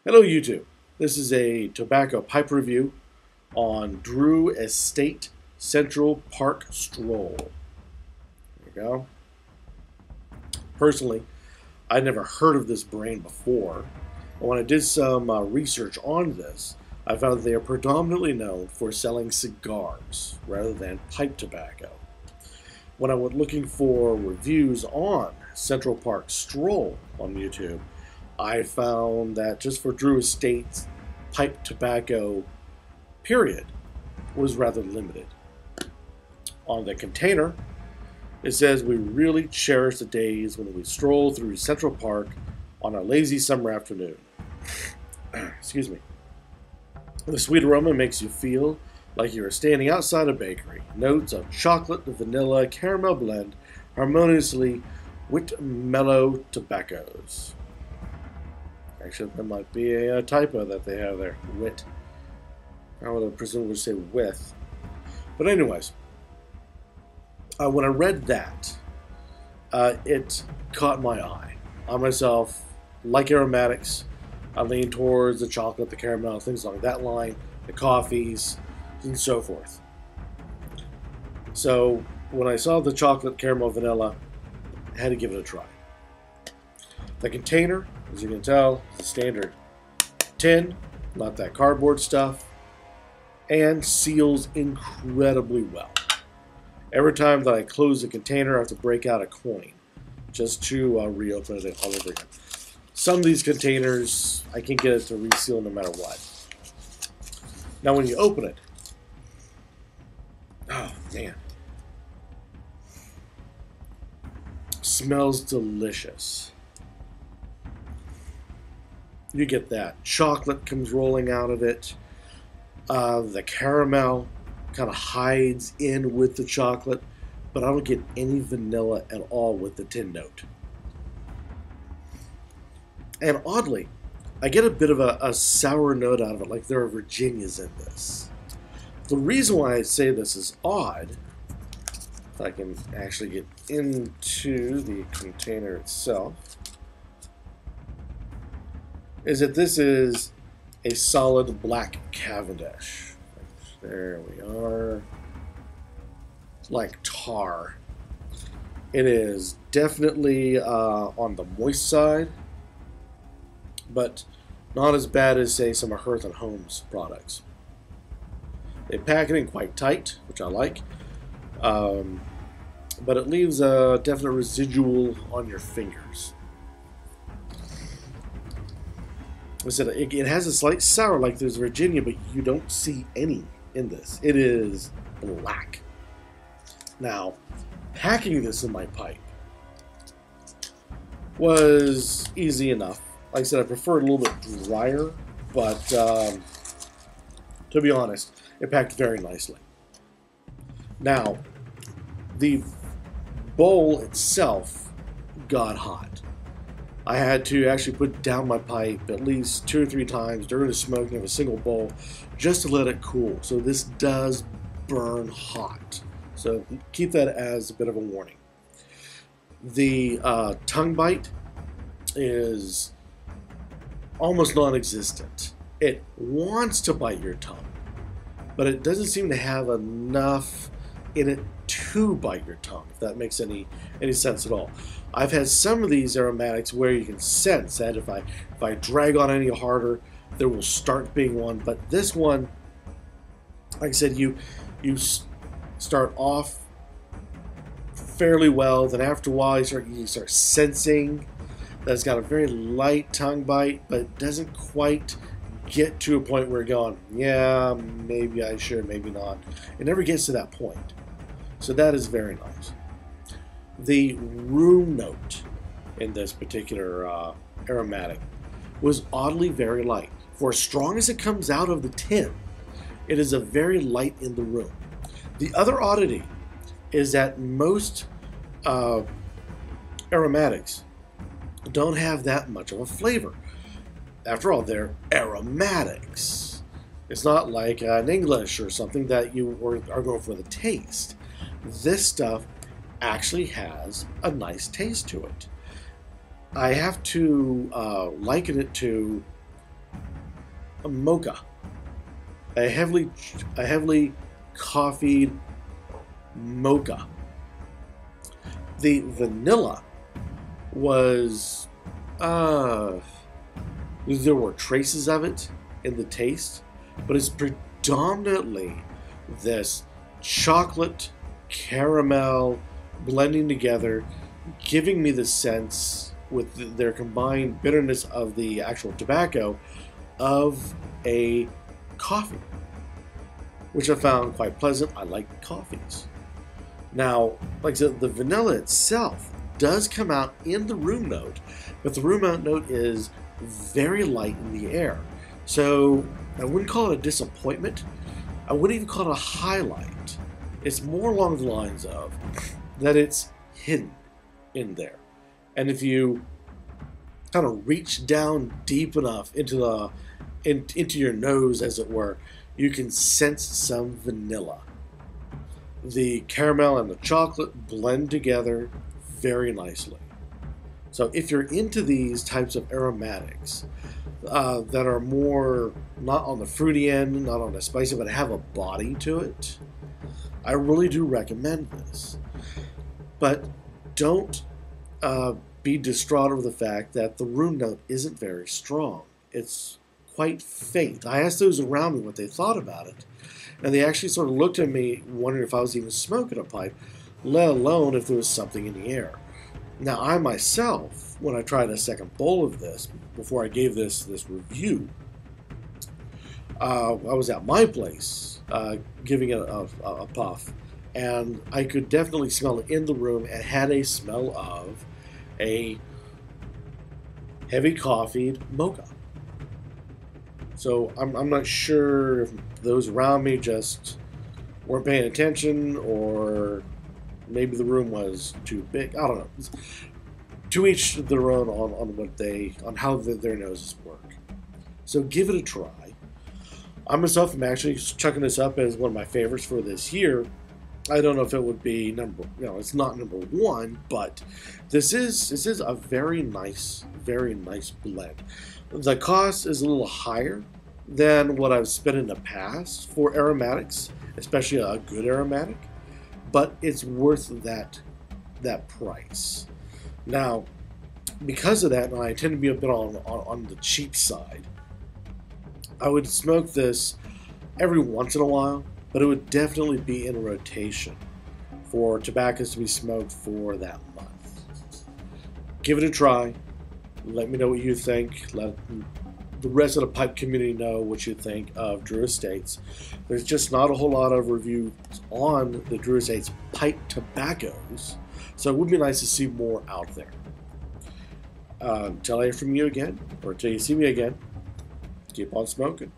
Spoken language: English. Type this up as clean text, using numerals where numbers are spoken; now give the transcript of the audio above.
Hello YouTube. This is a tobacco pipe review on Drew Estate Central Park Strole. There you go. Personally, I'd never heard of this brand before. And when I did some research on this, I found that they are predominantly known for selling cigars rather than pipe tobacco. When I went looking for reviews on Central Park Strole on YouTube, I found that just for Drew Estate's pipe tobacco period was rather limited. On the container, it says, "We really cherish the days when we stroll through Central Park on a lazy summer afternoon." Excuse me. The sweet aroma makes you feel like you are standing outside a bakery. Notes of chocolate, vanilla, caramel blend harmoniously with mellow tobaccos. Actually, that might be a typo that they have there. Wit. I would presume would say with. But anyways, when I read that, it caught my eye. I myself like aromatics. I lean towards the chocolate, the caramel, things along that line, the coffees, and so forth. So when I saw the chocolate, caramel, vanilla, I had to give it a try. The container, as you can tell, is a standard tin, not that cardboard stuff, and seals incredibly well. Every time that I close the container, I have to break out a coin just to reopen it all over again. Some of these containers, I can get it to reseal no matter what. Now when you open it, oh man, smells delicious. You get that. Chocolate comes rolling out of it. The caramel kind of hides in with the chocolate, but I don't get any vanilla at all with the tin note. And oddly, I get a bit of a sour note out of it, like there are Virginias in this. The reason why I say this is odd, if I can actually get into the container itself, is that this is a solid black Cavendish. There we are. Like tar. It is definitely on the moist side, but not as bad as, say, some of Hearth and Home's products. They pack it in quite tight, which I like, but it leaves a definite residual on your fingers. I said it has a slight sour like there's Virginia, but you don't see any in this. It is black. Now, packing this in my pipe was easy enough. Like I said, I prefer it a little bit drier, but to be honest, it packed very nicely. Now, the bowl itself got hot. I had to actually put down my pipe at least 2 or 3 times during the smoking of a single bowl just to let it cool. So this does burn hot. So keep that as a bit of a warning. The tongue bite is almost non-existent. It wants to bite your tongue, but it doesn't seem to have enough in it to bite your tongue, if that makes any sense at all. I've had some of these aromatics where you can sense that if I drag on any harder, there will start being one. But this one, like I said, you start off fairly well. Then after a while, you start sensing that it's got a very light tongue bite, but it doesn't quite get to a point where you're going, yeah, maybe I should, maybe not. It never gets to that point. So that is very nice. The room note in this particular aromatic was oddly very light. For as strong as it comes out of the tin, it is a very light in the room. The other oddity is that most aromatics don't have that much of a flavor. After all, they're aromatics. It's not like an English or something that you are going for the taste. This stuff actually has a nice taste to it. I have to liken it to mocha, a heavily coffeed mocha. The vanilla was, there were traces of it in the taste, but it's predominantly this chocolate caramel blending together, giving me the sense, with their combined bitterness of the actual tobacco, of a coffee, which I found quite pleasant. I like coffees. Now, like I said, the vanilla itself does come out in the room note, but the room note is very light in the air. So I wouldn't call it a disappointment. I wouldn't even call it a highlight. It's more along the lines of that it's hidden in there. And if you kind of reach down deep enough into your nose, as it were, you can sense some vanilla. The caramel and the chocolate blend together very nicely. So if you're into these types of aromatics that are more not on the fruity end, not on the spicy, but have a body to it, I really do recommend this. But don't be distraught over the fact that the room note isn't very strong. It's quite faint. I asked those around me what they thought about it, and they actually sort of looked at me wondering if I was even smoking a pipe, let alone if there was something in the air. Now, I myself, when I tried a second bowl of this, before I gave this review, I was at my place giving it a puff, and I could definitely smell it in the room. It had a smell of a heavy coffeed mocha. So I'm not sure if those around me just weren't paying attention, or maybe the room was too big. I don't know. To each their own on how their noses work. So give it a try. I myself am actually chucking this up as one of my favorites for this year. I don't know if it would be it's not number one, but this is a very nice blend. The cost is a little higher than what I've spent in the past for aromatics, especially a good aromatic, but it's worth that price. Now, because of that, and I tend to be a bit on the cheap side, I would smoke this every once in a while, but it would definitely be in rotation for tobaccos to be smoked for that month. Give it a try. Let me know what you think. Let the rest of the pipe community know what you think of Drew Estates. There's just not a whole lot of reviews on the Drew Estates pipe tobaccos, so it would be nice to see more out there. Until I hear from you again, or until you see me again, keep on smoking.